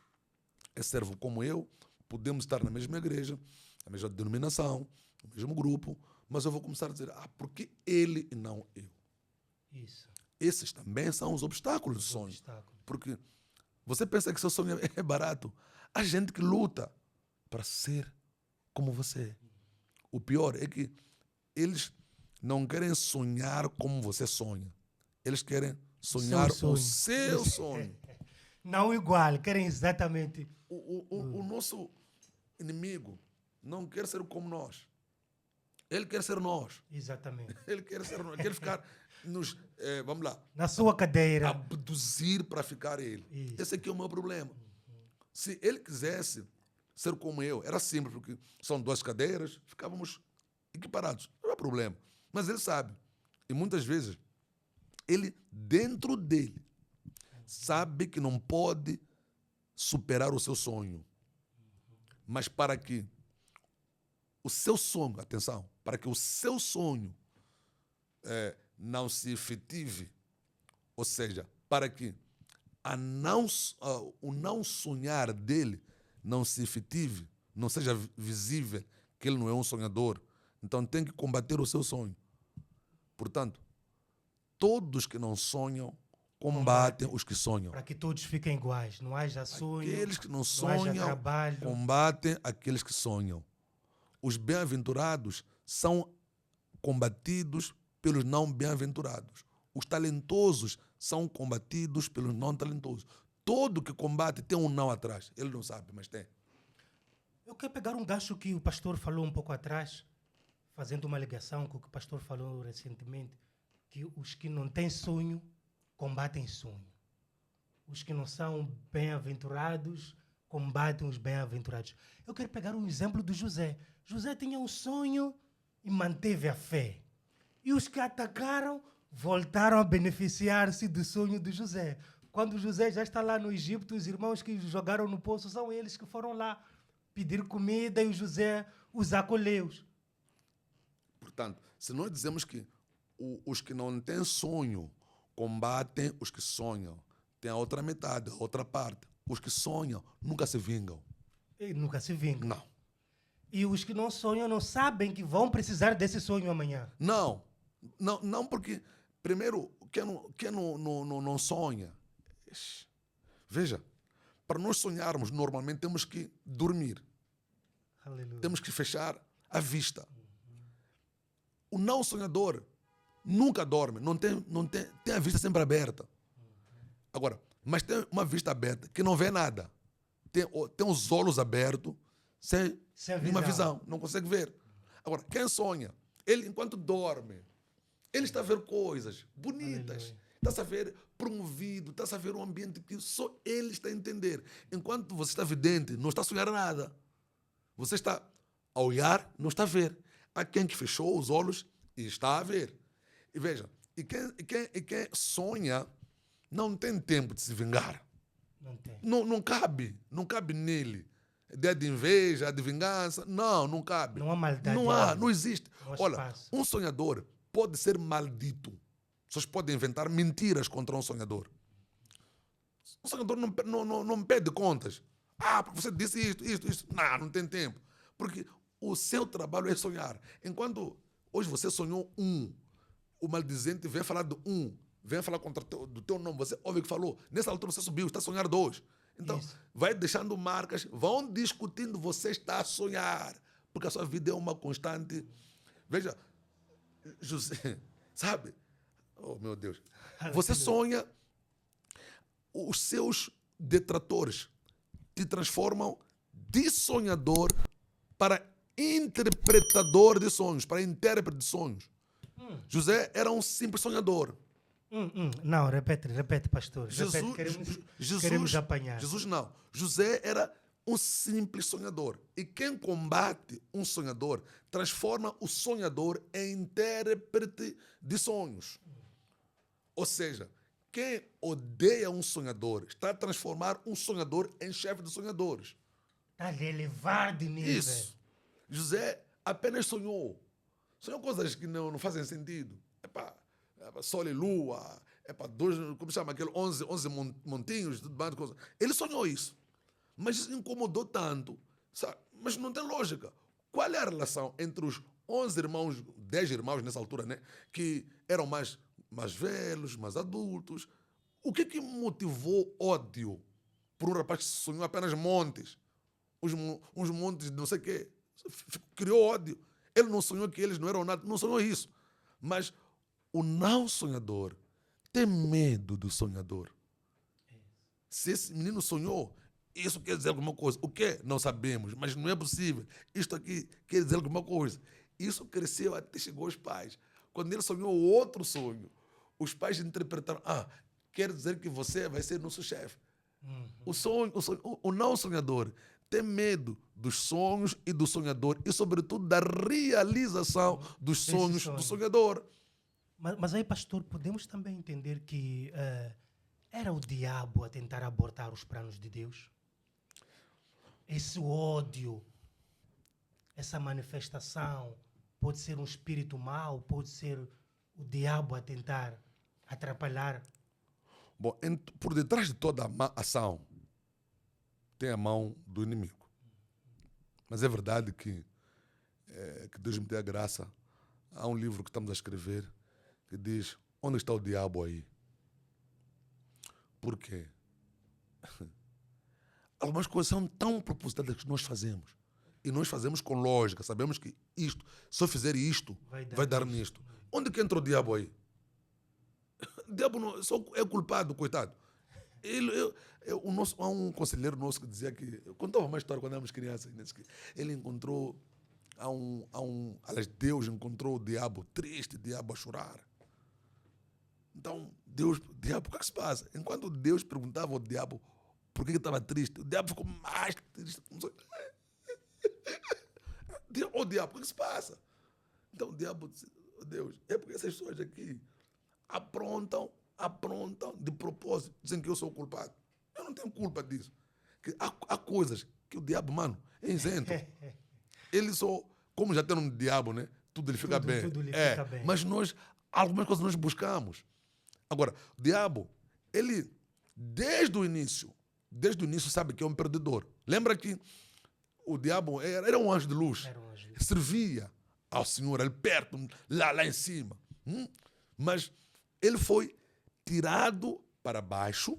é servo como eu, podemos estar na mesma igreja, na mesma denominação, no mesmo grupo, mas eu vou começar a dizer, porque ele e não eu. Isso. Esses também são os obstáculos do sonho. Porque você pensa que seu sonho é barato. Há gente que luta para ser como você. O pior é que eles não querem sonhar como você sonha. Eles querem sonhar o seu sonho. Não igual, querem exatamente... O nosso inimigo não quer ser como nós. Ele quer ser nós. Exatamente. Ele quer ser nós. Ele quer ficar nos... vamos lá. Na sua cadeira. Abduzir para ficar ele. Isso. Esse aqui é o meu problema. Se ele quisesse ser como eu, era simples, porque são duas cadeiras, ficávamos equiparados. Não é problema. Mas ele sabe. E muitas vezes, ele, dentro dele, sabe que não pode superar o seu sonho. Mas para que o seu sonho, atenção, para que o seu sonho não se efetive, ou seja, para que o não sonhar dele não se efetive, não seja visível que ele não é um sonhador, então tem que combater o seu sonho. Portanto, Todos que não sonham combatem os que sonham. Para que todos fiquem iguais. Não haja sonho, Aqueles que não haja sonham trabalho. combatem aqueles que sonham. Os bem-aventurados são combatidos pelos não bem-aventurados. Os talentosos são combatidos pelos não talentosos. Todo que combate tem um não atrás. Ele não sabe, mas tem. Eu quero pegar um gancho que o pastor falou um pouco atrás, fazendo uma ligação com o que o pastor falou recentemente, que os que não têm sonho combatem sonho. Os que não são bem-aventurados combatem os bem-aventurados. Eu quero pegar um exemplo do José. José tinha um sonho e manteve a fé. E os que atacaram voltaram a beneficiar-se do sonho de José. Quando José já está lá no Egito, os irmãos que jogaram no poço são eles que foram lá pedir comida e o José os acolheu. Portanto, se nós dizemos que os que não têm sonho combatem os que sonham, tem a outra metade, a outra parte. Os que sonham nunca se vingam. E nunca se vingam. Não. E os que não sonham não sabem que vão precisar desse sonho amanhã. Não, porque, primeiro, quem não sonha. Veja, para nós sonharmos, normalmente temos que dormir. Aleluia. Temos que fechar a vista. O não sonhador nunca dorme, tem a vista sempre aberta. Agora, mas tem uma vista aberta que não vê nada. Tem os olhos abertos, sem uma visão, não consegue ver. Agora, quem sonha, ele enquanto dorme, ele está a ver coisas bonitas. Aleluia. Está a ver promovido, está a ver um ambiente que só ele está a entender. Enquanto você está vidente, não está a sonhar nada. Você está a olhar, não está a ver. Há quem que fechou os olhos e está a ver. E veja, quem sonha não tem tempo de se vingar. Não tem. Não cabe nele. Ideia de inveja, de vingança, não cabe. Não há maldade. Não existe. Não há Olha, espaço. um sonhador pode ser maldito. As pessoas podem inventar mentiras contra um sonhador. Um sonhador não pede contas. Porque você disse isto. Não tem tempo. Porque o seu trabalho é sonhar. Enquanto hoje você sonhou o maldizente vem falar do vem falar do teu nome, você ouve o que falou. Nessa altura você subiu, está a sonhar 2. Então, Isso. vai deixando marcas, vão discutindo, você está a sonhar. Porque a sua vida é uma constante. Veja, José, sabe? Oh, meu Deus. Você sonha, os seus detratores te transformam de sonhador para interpretador de sonhos, para intérprete de sonhos. José era um simples sonhador. Não, repete, pastor. Queremos apanhar. Jesus não. José era um simples sonhador. E quem combate um sonhador transforma o sonhador em intérprete de sonhos. Ou seja, quem odeia um sonhador está a transformar um sonhador em chefe de sonhadores. Está a elevar de nível. Isso. José apenas sonhou. Sonhou coisas que não fazem sentido. Sol e lua, como chama aquele 11 montinhos, tudo mais, coisa. Ele sonhou isso. Mas isso incomodou tanto. Sabe? Mas não tem lógica. Qual é a relação entre os 11 irmãos, 10 irmãos nessa altura, né? Que eram mais velhos, mais adultos? O que motivou ódio por um rapaz que sonhou apenas montes? Uns montes de não sei o quê. Criou ódio. Ele não sonhou que eles não eram nada, não sonhou isso. Mas o não sonhador tem medo do sonhador. Se esse menino sonhou, isso quer dizer alguma coisa. O quê? Não sabemos, mas não é possível. Isto aqui quer dizer alguma coisa. Isso cresceu até chegou aos pais. Quando ele sonhou outro sonho, os pais interpretaram, quer dizer que você vai ser nosso chefe. O não sonhador tem medo dos sonhos e do sonhador e, sobretudo, da realização dos sonhos do sonhador. Mas aí, pastor, podemos também entender que era o diabo a tentar abortar os planos de Deus? Esse ódio, essa manifestação, pode ser um espírito mau, pode ser o diabo a tentar atrapalhar. Bom, por detrás de toda a má ação tem a mão do inimigo. Mas é verdade que Deus me dê a graça. Há um livro que estamos a escrever que diz Onde está o diabo aí? Por quê? Algumas coisas são tão propositadas que nós fazemos. E nós fazemos com lógica. Sabemos que isto, se eu fizer isto, vai dar nisto. Onde que entra o diabo aí? O diabo não, só é culpado, coitado. Há um conselheiro nosso que dizia que... Eu contava uma história quando éramos crianças. Ele encontrou... Aliás, Deus encontrou o diabo triste, o diabo a chorar. Então, diabo, o que é que se passa? Enquanto Deus perguntava ao diabo por que estava triste, o diabo ficou mais triste. Ô diabo, o que é que se passa? Então o diabo disse, oh, Deus, é porque essas pessoas aqui aprontam de propósito, dizem que eu sou o culpado. Eu não tenho culpa disso. Há coisas que o diabo, mano, é isento. Ele só, como já tem um diabo, né? Tudo lhe fica bem. Tudo lhe fica bem. Mas algumas coisas nós buscamos. Agora, o diabo, ele, desde o início, sabe que é um perdedor. Lembra que o diabo era um anjo de luz. Servia ao Senhor, ele perto, lá em cima. Mas ele foi tirado para baixo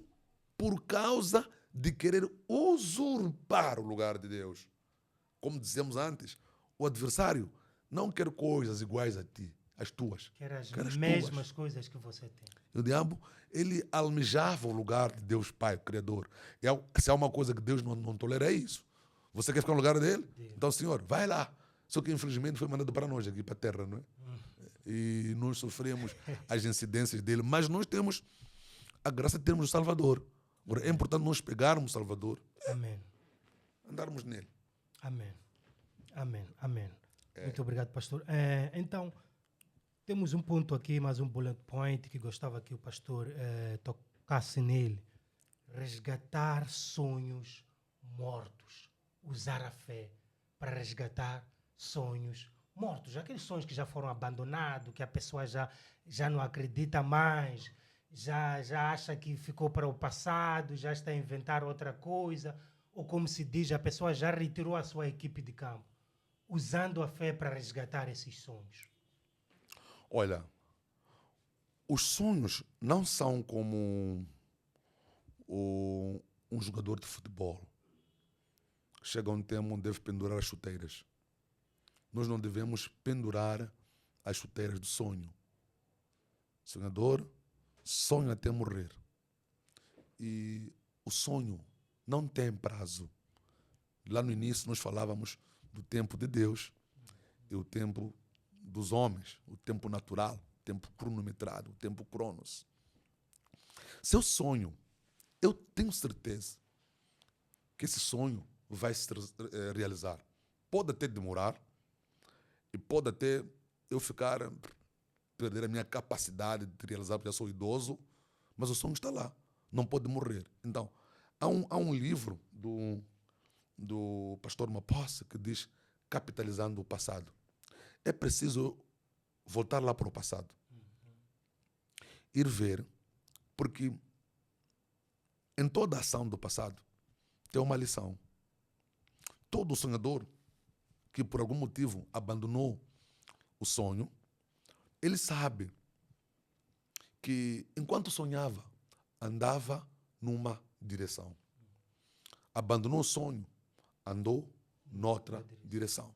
por causa de querer usurpar o lugar de Deus. Como dizemos antes, o adversário não quer coisas iguais a ti, as tuas. Quer as mesmas coisas que você tem. O diabo, ele almejava o lugar de Deus Pai, o Criador. Se há uma coisa que Deus não tolera, é isso. Você quer ficar no lugar dele? Deus. Então, Senhor, vai lá. Só que, infelizmente, foi mandado para nós aqui, para a terra, não é? E nós sofremos as incidências dele. Mas nós temos a graça de termos o Salvador. Agora, é importante nós pegarmos o Salvador. Amém. Andarmos nele. Amém. Muito obrigado, pastor. Então, temos um ponto aqui, mais um bullet point, que gostava que o pastor tocasse nele. Resgatar sonhos mortos. Usar a fé para resgatar sonhos mortos. Aqueles sonhos que já foram abandonados, que a pessoa já não acredita mais, já acha que ficou para o passado, já está a inventar outra coisa, ou como se diz, a pessoa já retirou a sua equipe de campo, usando a fé para resgatar esses sonhos. Olha, os sonhos não são como um jogador de futebol. Chega um tempo onde deve pendurar as chuteiras. Nós não devemos pendurar as chuteiras do sonho. O sonhador sonha até morrer. E o sonho não tem prazo. Lá no início nós falávamos do tempo de Deus e o tempo dos homens, o tempo natural, o tempo cronometrado, o tempo cronos. Se eu sonho, eu tenho certeza que esse sonho vai se realizar. Pode até demorar e pode até eu perder a minha capacidade de realizar, porque eu sou idoso, mas o sonho está lá, não pode morrer. Então, há um livro do pastor Maposse que diz Capitalizando o Passado. É preciso voltar lá para o passado. Ir ver, porque em toda a ação do passado tem uma lição. Todo sonhador que por algum motivo abandonou o sonho, ele sabe que enquanto sonhava, andava numa direção. Abandonou o sonho, andou noutra direção.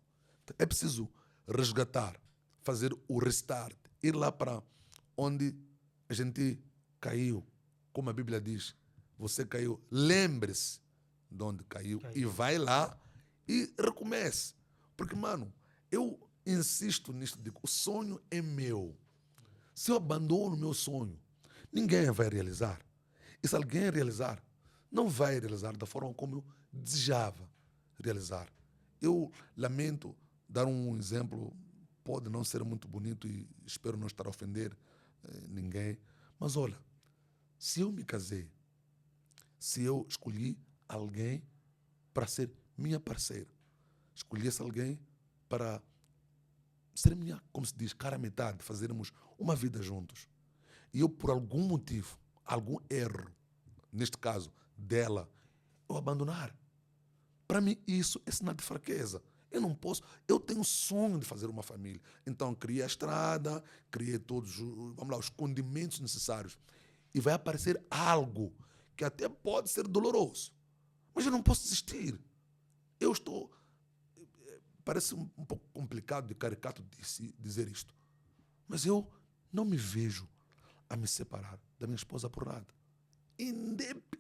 É preciso resgatar, fazer o restart, ir lá para onde a gente caiu. Como a Bíblia diz, você caiu, lembre-se de onde caiu e vai lá e recomece. Porque, mano, eu insisto nisto, digo, o sonho é meu. Se eu abandono o meu sonho, ninguém vai realizar. E se alguém realizar, não vai realizar da forma como eu desejava realizar. Eu lamento dar um exemplo, pode não ser muito bonito e espero não estar a ofender ninguém, mas olha, se eu me casei, se eu escolhi alguém para ser minha parceira, escolhi esse alguém para ser minha, como se diz, cara metade, fazermos uma vida juntos. E eu, por algum motivo, algum erro, neste caso, dela, eu abandonar. Para mim, isso é sinal de fraqueza. Eu não posso. Eu tenho sonho de fazer uma família. Então, criei a estrada, criei todos vamos lá, os condimentos necessários. E vai aparecer algo que até pode ser doloroso. Mas eu não posso desistir. Eu estou... Parece um pouco complicado e caricato dizer isto. Mas eu não me vejo a me separar da minha esposa por nada.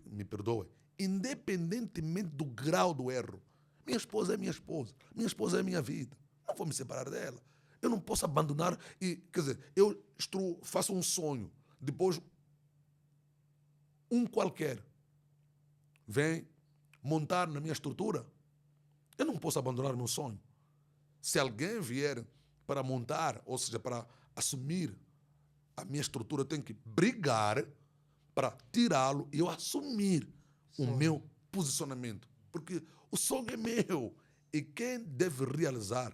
Me perdoe. Independentemente do grau do erro. Minha esposa é minha esposa. Minha esposa é minha vida. Não vou me separar dela. Eu não posso abandonar e... Quer dizer, eu faço um sonho. Depois, um qualquer vem montar na minha estrutura. Eu não posso abandonar meu sonho. Se alguém vier para montar, ou seja, para assumir a minha estrutura, eu tenho que brigar para tirá-lo e eu assumir o meu posicionamento. Porque o sonho é meu e quem deve realizar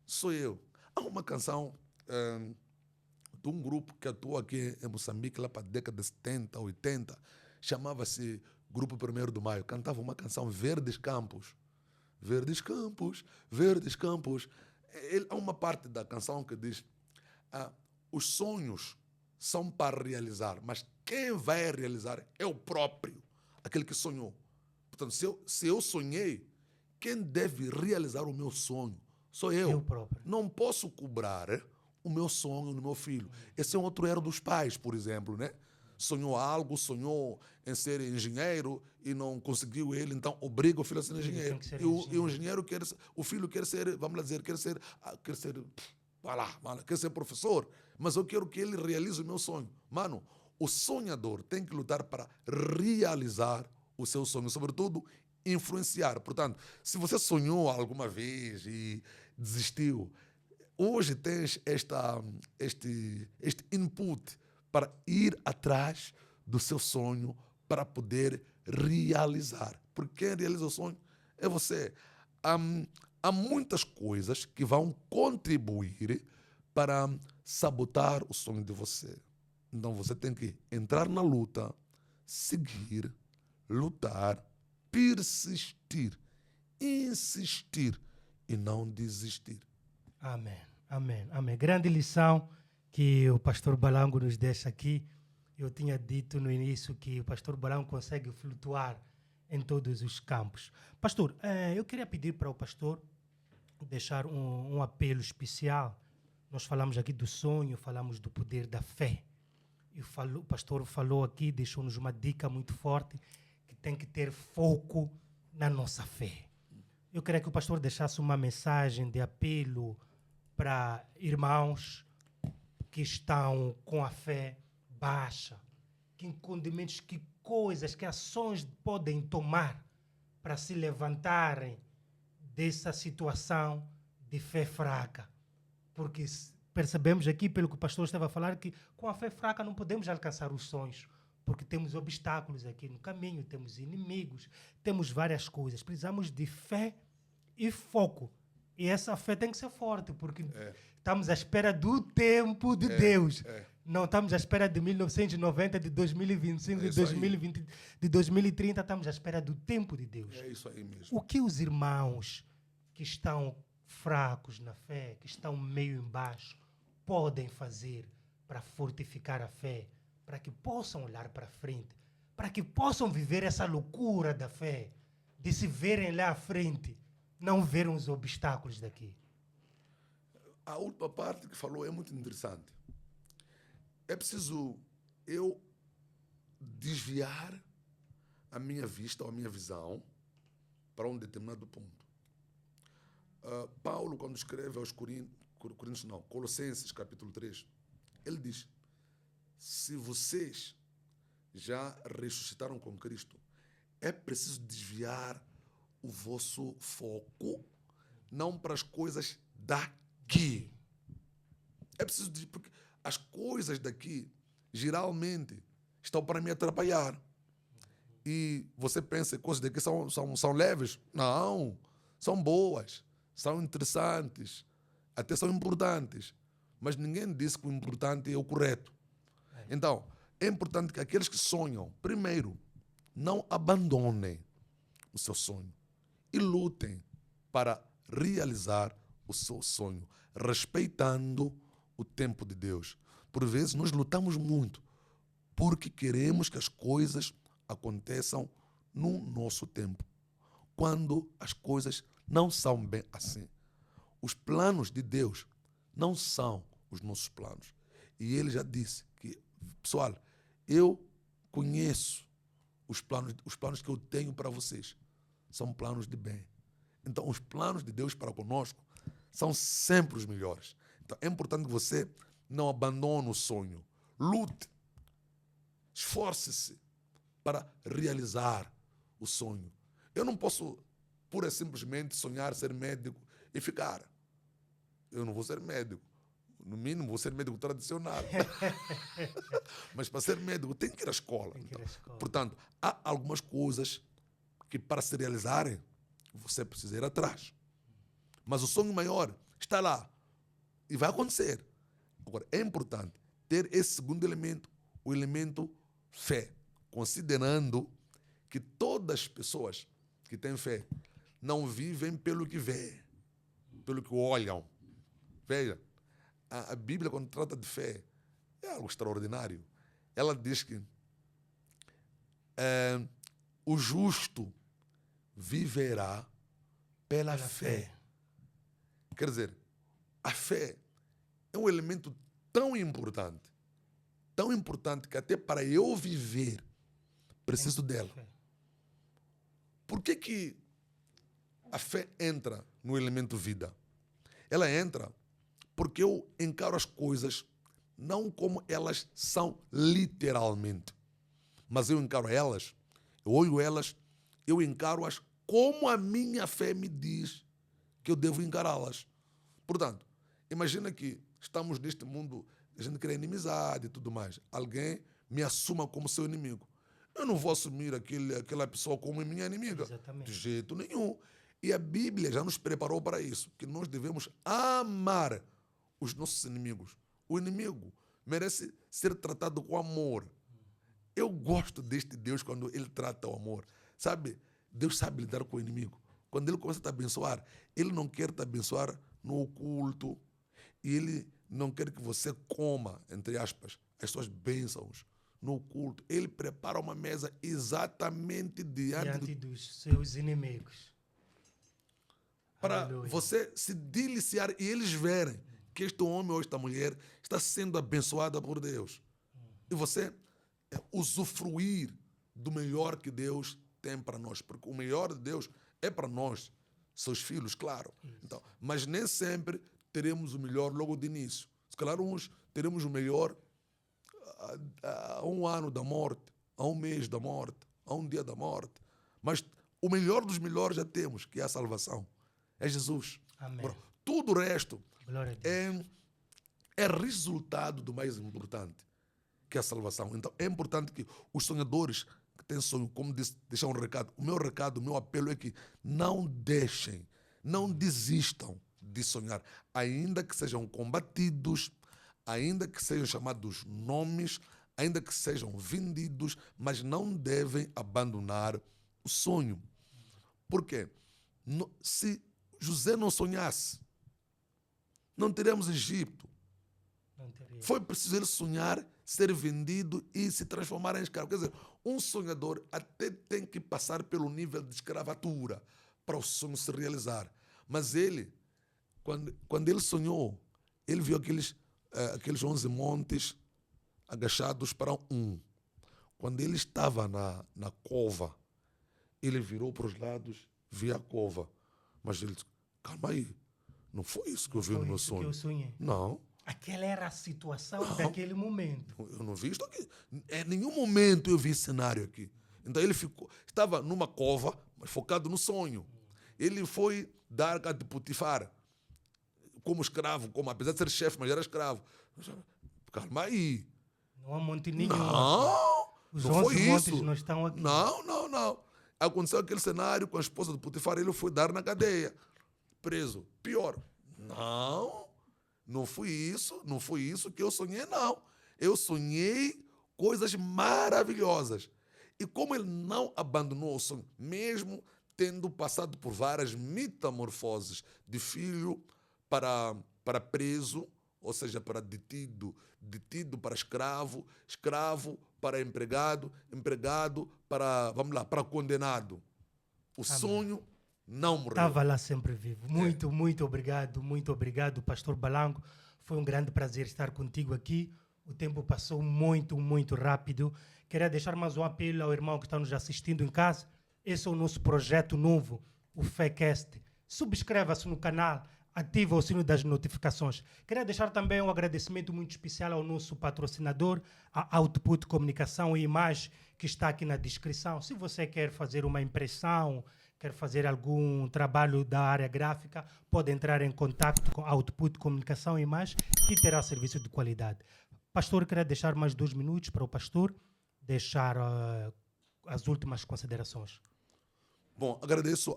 sou eu. Há uma canção de um grupo que atua aqui em Moçambique, lá para a década de 70, 80, chamava-se Grupo 1º de Maio. Cantava uma canção, Verdes Campos. Verdes Campos, Verdes Campos. Há uma parte da canção que diz os sonhos são para realizar, mas quem vai realizar é o próprio, aquele que sonhou. Portanto, se eu sonhei, quem deve realizar o meu sonho sou eu. Eu próprio. Não posso cobrar o meu sonho no meu filho. Esse é um outro erro dos pais, por exemplo, né? Sonhou algo, sonhou em ser engenheiro e não conseguiu ele, então obriga o filho a ser engenheiro. E o engenheiro o filho quer ser, vamos lá dizer, quer ser professor, mas eu quero que ele realize o meu sonho. Mano, o sonhador tem que lutar para realizar o seu sonho, sobretudo influenciar. Portanto, se você sonhou alguma vez e desistiu, hoje tens este input para ir atrás do seu sonho para poder realizar. Porque quem realiza o sonho é você. Há muitas coisas que vão contribuir para sabotar o sonho de você. Então você tem que entrar na luta, seguir, lutar, persistir, insistir e não desistir. Amém, amém, amém. Grande lição que o pastor Balango nos deixa aqui. Eu tinha dito no início que o pastor Balango consegue flutuar em todos os campos. Pastor, eu queria pedir para o pastor deixar um apelo especial. Nós falamos aqui do sonho, falamos do poder da fé. E o pastor falou aqui, deixou-nos uma dica muito forte, que tem que ter foco na nossa fé. Eu queria que o pastor deixasse uma mensagem de apelo para irmãos que estão com a fé baixa, que condimentos, que coisas, que ações podem tomar para se levantarem dessa situação de fé fraca. Porque percebemos aqui, pelo que o pastor estava a falar, que com a fé fraca não podemos alcançar os sonhos, porque temos obstáculos aqui no caminho, temos inimigos, temos várias coisas. Precisamos de fé e foco. E essa fé tem que ser forte, porque estamos à espera do tempo de Deus. Não estamos à espera de 1990, de 2025, de 2020, de 2030. Estamos à espera do tempo de Deus. É isso aí mesmo. O que os irmãos que estão fracos na fé, que estão meio embaixo, podem fazer para fortificar a fé, para que possam olhar para frente, para que possam viver essa loucura da fé, de se verem lá à frente, não verem os obstáculos daqui? A última parte que falou é muito interessante. É preciso eu desviar a minha vista ou a minha visão para um determinado ponto. Paulo, quando escreve aos Colossenses, capítulo 3, ele diz: se vocês já ressuscitaram com Cristo, é preciso desviar o vosso foco não para as coisas daqui. É preciso desviar, porque as coisas daqui geralmente estão para me atrapalhar. E você pensa que coisas daqui são leves? Não, são boas, são interessantes, até são importantes. Mas ninguém disse que o importante é o correto. Então, é importante que aqueles que sonham, primeiro, não abandonem o seu sonho e lutem para realizar o seu sonho, respeitando o tempo de Deus. Por vezes nós lutamos muito porque queremos que as coisas aconteçam no nosso tempo, quando as coisas não são bem assim. Os planos de Deus não são os nossos planos. E ele já disse que, pessoal, eu conheço os planos que eu tenho para vocês. São planos de bem. Então, os planos de Deus para conosco são sempre os melhores. Então, é importante que você não abandone o sonho. Lute. Esforce-se para realizar o sonho. Eu não posso, pura e simplesmente, sonhar ser médico e ficar. Eu não vou ser médico. No mínimo, vou ser médico tradicional. Mas para ser médico, tem que ir à escola. Então, portanto, há algumas coisas que, para se realizarem, você precisa ir atrás. Mas o sonho maior está lá e vai acontecer. Agora, é importante ter esse segundo elemento, o elemento fé, considerando que todas as pessoas que têm fé não vivem pelo que vê, pelo que olham. Veja, a Bíblia, quando trata de fé, é algo extraordinário. Ela diz que o justo viverá pela fé. Quer dizer, a fé é um elemento tão importante que até para eu viver, preciso dela. Por que a fé entra no elemento vida? Ela entra porque eu encaro as coisas não como elas são literalmente, mas eu encaro elas, eu olho elas, eu encaro-as como a minha fé me diz que eu devo encará-las. Portanto, imagina que estamos neste mundo, a gente cria inimizade e tudo mais. Alguém me assuma como seu inimigo. Eu não vou assumir aquela pessoa como minha inimiga. Exatamente. De jeito nenhum. E a Bíblia já nos preparou para isso, que nós devemos amar os nossos inimigos. O inimigo merece ser tratado com amor. Eu gosto deste Deus quando ele trata o amor. Sabe, Deus sabe lidar com o inimigo. Quando ele começa a te abençoar, ele não quer te abençoar no oculto. E ele não quer que você coma, entre aspas, as suas bênçãos no oculto. Ele prepara uma mesa exatamente diante dos seus inimigos. Para Aleluia. você se deliciar e eles verem que este homem ou esta mulher está sendo abençoada por Deus. E você usufruir do melhor que Deus tem para nós. Porque o melhor de Deus é para nós, seus filhos, claro. Então, mas nem sempre teremos o melhor logo de início. Se calhar uns teremos o melhor a um ano da morte, a um mês da morte, a um dia da morte. Mas o melhor dos melhores já temos, que é a salvação. É Jesus. Amém. Agora, tudo o resto Glória a Deus. é resultado do mais importante, que é a salvação. Então, é importante que os sonhadores que têm sonho, como disse, deixar um recado. O meu apelo é que não deixem, não desistam de sonhar, ainda que sejam combatidos, ainda que sejam chamados nomes, ainda que sejam vendidos, mas não devem abandonar o sonho. Por quê? Se José não sonhasse, não teríamos Egito. Não teria. Foi preciso ele sonhar, ser vendido e se transformar em escravo. Quer dizer, um sonhador até tem que passar pelo nível de escravatura para o sonho se realizar. Mas ele, quando ele sonhou, ele viu aqueles 11 montes agachados para um. Quando ele estava na cova, ele virou para os lados, via a cova. Mas ele disse, calma aí, não foi isso que eu vi no meu sonho. Que eu sonhei. Não. Aquela era a situação daquele momento. Eu não vi isso aqui. Em nenhum momento eu vi esse cenário aqui. Então ele estava numa cova, mas focado no sonho. Ele foi da arca de Potifar, como escravo, apesar de ser chefe, mas era escravo. Calma aí. Não há monte nenhum. Não, Os não foi 11 montes isso. não estão aqui. Não. Aconteceu aquele cenário com a esposa de Potifar, ele foi dar na cadeia, preso. Pior. Não foi isso que eu sonhei, não. Eu sonhei coisas maravilhosas. E como ele não abandonou o sonho, mesmo tendo passado por várias metamorfoses de filho para preso, ou seja, para detido, detido para escravo, escravo para empregado, empregado para, vamos lá, para condenado. O sonho não morreu. Estava lá sempre vivo. Muito obrigado, Pastor Balango. Foi um grande prazer estar contigo aqui. O tempo passou muito rápido. Queria deixar mais um apelo ao irmão que está nos assistindo em casa. Esse é o nosso projeto novo, o FECast. Subscreva-se no canal, ative o sino das notificações. Queria deixar também um agradecimento muito especial ao nosso patrocinador, a Output Comunicação e Imagem, que está aqui na descrição. Se você quer fazer uma impressão, quer fazer algum trabalho da área gráfica, pode entrar em contato com a Output Comunicação e Imagem, que terá serviço de qualidade. Pastor, queria deixar mais 2 minutos para o pastor deixar as últimas considerações. Bom, agradeço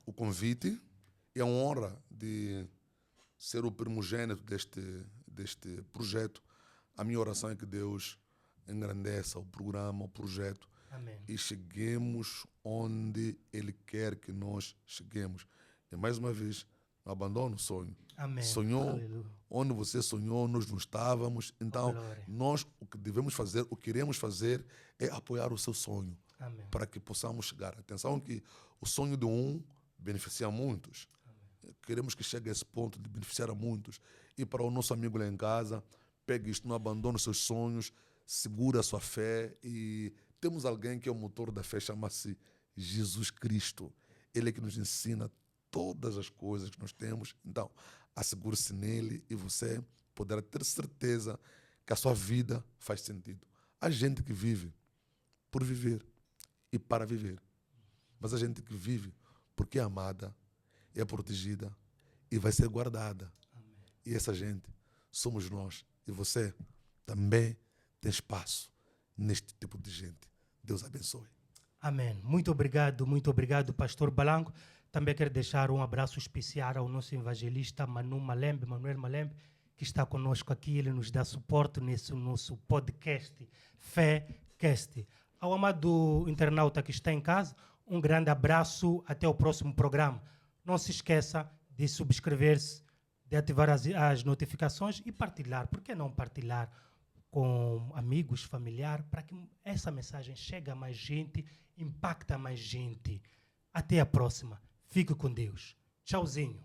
o convite. É uma honra de ser o primogênito deste projeto. A minha oração é que Deus engrandeça o programa, o projeto. Amém. E cheguemos onde Ele quer que nós cheguemos. E mais uma vez, não abandone o sonho. Amém. Sonhou, Aleluia. onde você sonhou, nós não estávamos. Então, Glória. nós o que devemos fazer, o que queremos fazer é apoiar o seu sonho. Amém. Para que possamos chegar. Atenção que o sonho de um beneficia muitos. Amém. Queremos que chegue a esse ponto de beneficiar a muitos. E para o nosso amigo lá em casa, pegue isto, não abandone os seus sonhos, segura a sua fé. E temos alguém que é o motor da fé, chama-se Jesus Cristo. Ele é que nos ensina todas as coisas que nós temos. Então, assegure-se nele e você poderá ter certeza que a sua vida faz sentido. Há gente que vive por viver e para viver. Mas a gente que vive porque é amada, é protegida e vai ser guardada. Amém. E essa gente somos nós. E você também tem espaço neste tipo de gente. Deus abençoe. Amém. Muito obrigado, Pastor Balango. Também quero deixar um abraço especial ao nosso evangelista Manuel Malembe, que está conosco aqui. Ele nos dá suporte nesse nosso podcast, FECast. Ao amado internauta que está em casa, um grande abraço. Até o próximo programa. Não se esqueça de subscrever-se, de ativar as notificações e partilhar. Por que não partilhar com amigos, familiares, para que essa mensagem chegue a mais gente, impacte mais gente. Até a próxima. Fique com Deus. Tchauzinho.